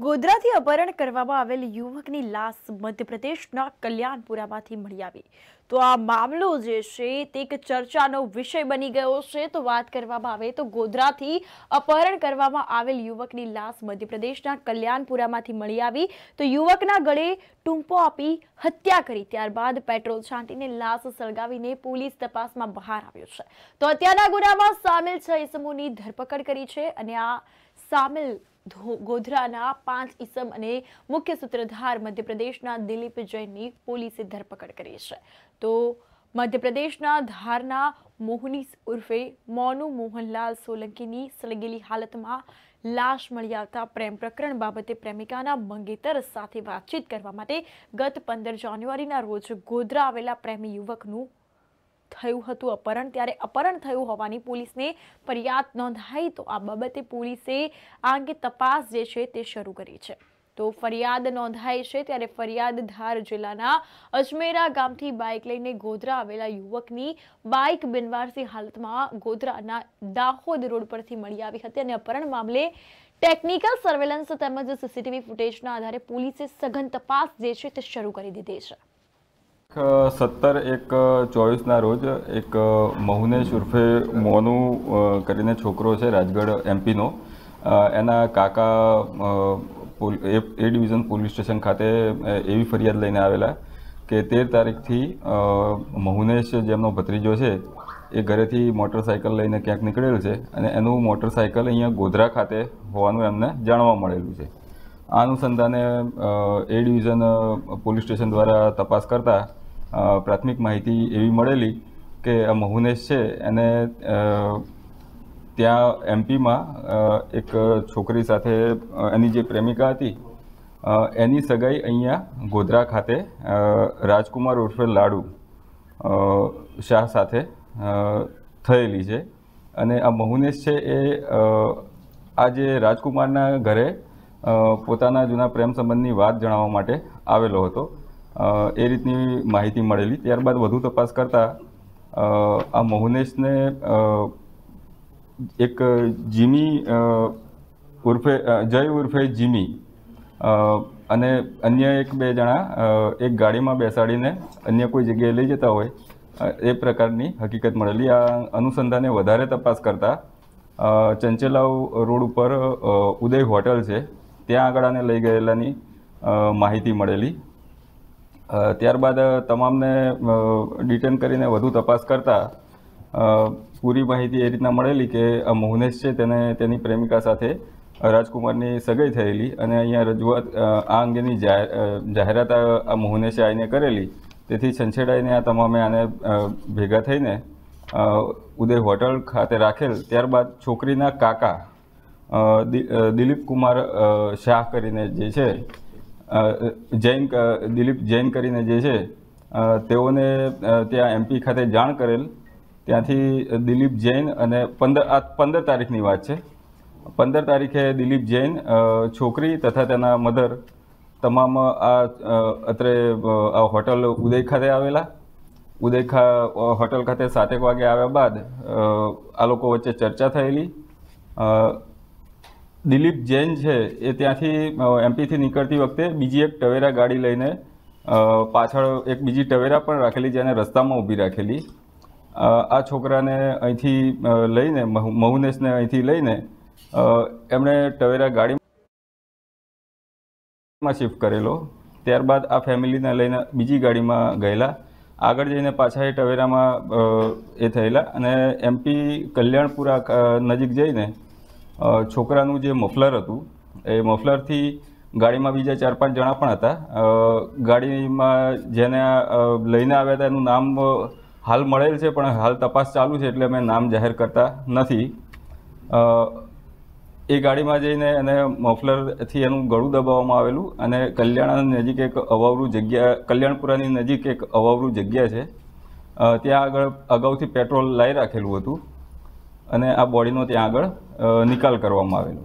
ગોધરાથી અપહરણ કરવામાં આવેલ યુવકની લાશ મધ્યપ્રદેશના કલ્યાણપુરામાંથી મળી આવી તો આ મામલો જે છે તે એક ચર્ચાનો વિષય બની ગયો છે। તો વાત કરવામાં આવે તો ગોધરાથી અપહરણ કરવામાં આવેલ યુવકની લાશ મધ્યપ્રદેશના કલ્યાણપુરામાંથી મળી આવી તો યુવકના ગળે ટૂંપો આપી હત્યા કરી ત્યારબાદ પેટ્રોલ છાંટીને લાશ સળગાવીને પોલીસ તપાસમાં બહાર આવ્યો છે। તો હત્યાના ગુનામાં સામેલ 6 ઇસમોની ધરપકડ કરી છે અને આ સામેલ ગોધરાના 5 ઇસમ અને મુખ્ય સૂત્રધાર મધ્યપ્રદેશના દિલીપ જૈનની પોલીસે ધરપકડ કરી છે। તો મધ્યપ્રદેશના ધારના મોહનીસ ઉર્ફે મોનુ મોહનલાલ સોલંકીની સળગેલી હાલતમાં લાશ મળી આવતા પ્રેમ પ્રકરણ બાબતે પ્રેમિકાના મંગેતર સાથે વાતચીત કરવા માટે ગત 15 જાન્યુઆરીના રોજ ગોધરા આવેલા પ્રેમી યુવકનું થયું હતું અપહરણ। ત્યારે અપહરણ થયું હોવાની પોલીસને ફરિયાદ નોંધાઈ તો આ બાબતે પોલીસે આ અંગે તપાસ જે છે તે શરૂ કરી છે। તો ફરિયાદ નોંધાઈ છે ત્યારે ફરિયાદ ધાર જિલ્લાના અજમેરા ગામથી બાઇક લઈને ગોધરા આવેલા યુવકની બાઇક બિનવારસી હાલતમાં ગોધરાના દાહોદ રોડ પરથી મળી આવી હતી અને અપહરણ મામલે ટેકનિકલ સર્વેલન્સ તેમજ સીસીટીવી ફૂટેજના આધારે પોલીસે સઘન તપાસ જે છે તે શરૂ કરી દીધી છે। 17/1/24 રોજ એક મહુનેશ ઉર્ફે મોનુ કરીને છોકરો છે રાજગઢ એમપીનો એના કાકા એ ડિવિઝન પોલીસ સ્ટેશન ખાતે એવી ફરિયાદ લઈને આવેલા કે 13 તારીખથી મહુનેશ જેમનો ભત્રીજો છે એ ઘરેથી મોટરસાઇકલ લઈને ક્યાંક નીકળેલ છે અને એનું મોટરસાઇકલ અહીંયા ગોધરા ખાતે હોવાનું એમને જાણવા મળેલું છે। આ અનુસંધાને એ ડિવિઝન પોલીસ સ્ટેશન દ્વારા તપાસ કરતા પ્રાથમિક માહિતી એવી મળેલી કે આ મહુનેશ છે એને ત્યાં એમપીમાં એક છોકરી સાથે એની જે પ્રેમિકા હતી એની સગાઈ અહીંયા ગોધરા ખાતે રાજકુમાર ઉર્ફે લાડુ શાહ સાથે થયેલી છે અને આ મહુનેશ છે એ આ જે રાજકુમારના ઘરે પોતાના જૂના પ્રેમ સંબંધની વાત જણાવવા માટે આવેલો હતો એ રીતની માહિતી મળેલી। ત્યારબાદ વધુ તપાસ કરતાં આ મહુનેશને એક જીમી ઉર્ફે જય ઉર્ફે જીમી અને અન્ય 1-2 જણા એક ગાડીમાં બેસાડીને અન્ય કોઈ જગ્યાએ લઈ જતા હોય એ પ્રકારની હકીકત મળેલી। આ અનુસંધાને વધારે તપાસ કરતાં ચંચેલાવ રોડ ઉપર ઉદય હોટલ છે ત્યાં આગળ આને લઈ ગયેલાની માહિતી મળેલી। ત્યારબાદ તમામને ડિટેન કરીને વધુ તપાસ કરતાં પૂરી માહિતી એ રીતના મળેલી કે આ મહુનેશ છે તેને તેની પ્રેમિકા સાથે રાજકુમારની સગાઈ થયેલી અને અહીંયા રજૂઆત આ અંગેની જાહેરાત આ મહુનેશે આવીને કરેલી। તેથી છંછેડાઈને આ તમામે આને ભેગા થઈને ઉદય હોટલ ખાતે રાખેલ। ત્યારબાદ છોકરીના કાકા દિલીપ કુમાર શાહ કરીને જે છે દિલીપ જૈન કરીને જે છે તેઓને ત્યાં એમપી ખાતે જાણ કરેલ। ત્યાંથી દિલીપ જૈન અને 15 તારીખની વાત છે 15 તારીખે દિલીપ જૈન છોકરી તથા તેના મધર તમામ આ અત્રે આ હોટલ ઉદય ખાતે આવેલા। ઉદય હોટલ ખાતે 7 વાગે આવ્યા બાદ આ લોકો વચ્ચે ચર્ચા થયેલી। દિલીપ જૈન છે એ ત્યાંથી એમપીથી નીકળતી વખતે બીજી એક ટવેરા ગાડી લઈને પાછળ એક બીજી ટવેરા પણ રાખેલી જેને રસ્તામાં ઊભી રાખેલી। આ છોકરાને અહીંથી લઈને મહુનેશને અહીંથી લઈને એમણે ટવેરા ગાડીમાં શિફ્ટ કરેલો। ત્યારબાદ આ ફેમિલીને લઈને બીજી ગાડીમાં ગયેલા। આગળ જઈને પાછા એ ટવેરામાં એ થયેલા અને એમપી કલ્યાણપુરા નજીક જઈને છોકરાનું જે મફલર હતું એ મફલરથી ગાડીમાં બીજા 4-5 જણા પણ હતા। ગાડીમાં જેને લઈને આવ્યા હતા એનું નામ હાલ મળેલ છે પણ હાલ તપાસ ચાલુ છે એટલે અમે નામ જાહેર કરતા નથી। એ ગાડીમાં જઈને એને મફલરથી એનું ગળું દબાવવામાં આવેલું અને કલ્યાણ નજીક એક અવાવરું જગ્યા કલ્યાણપુરાની નજીક એક અવાવરું જગ્યા છે ત્યાં આગળ અગાઉથી પેટ્રોલ લાવી રાખેલું હતું અને આ બોડીનો ત્યાં આગળ નિકાલ કરવામાં આવેલો।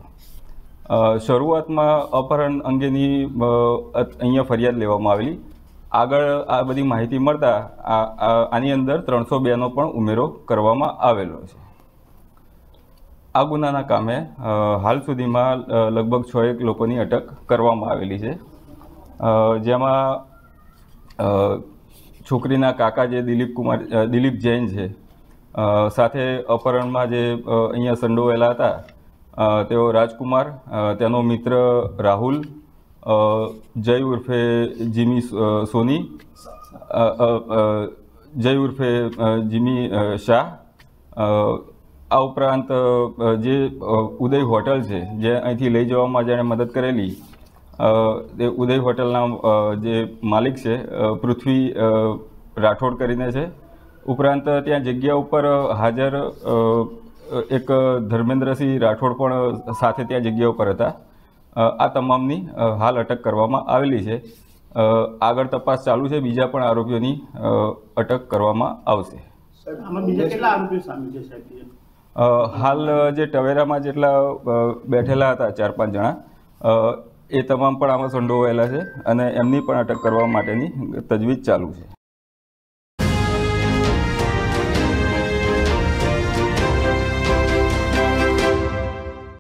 શરૂઆતમાં અપહરણ અંગેની અહીંયા ફરિયાદ લેવામાં આવેલી। આગળ આ બધી માહિતી મળતા આની અંદર 302નો પણ ઉમેરો કરવામાં આવેલો છે। આ ગુનાના કામે હાલ સુધીમાં લગભગ 6 લોકોની અટક કરવામાં આવેલી છે, જેમાં છોકરીના કાકા જે દિલીપ જૈન છે, સાથે અપહરણમાં જે અહીંયા સંડોવાયેલા હતા તેઓ રાજકુમાર, તેનો મિત્ર રાહુલ, જય ઉર્ફે જીમી સોની, જય ઉર્ફે જીમી શાહ, આ ઉપરાંત જે ઉદય હોટલ છે જે અહીંથી લઈ જવામાં જેણે મદદ કરેલી, તે ઉદય હોટલના જે માલિક છે પૃથ્વી રાઠોડ કરીને છે. ઉપરાંત ત્યાં જગ્યા ઉપર હાજર એક ધર્મેન્દ્રસિંહ રાઠોડ પણ સાથે ત્યાં જગ્યા ઉપર હતા. આ તમામની હાલ અટક કરવામાં આવેલી છે. આગળ તપાસ ચાલુ છે, બીજા પણ આરોપીઓની અટક કરવામાં આવશે. હાલ જે ટવેરામાં જેટલા બેઠેલા હતા 4-5 જણા, એ તમામ પણ આમાં સંડોવાયેલા છે અને એમની પણ અટક કરવા માટેની તજવીજ ચાલુ છે.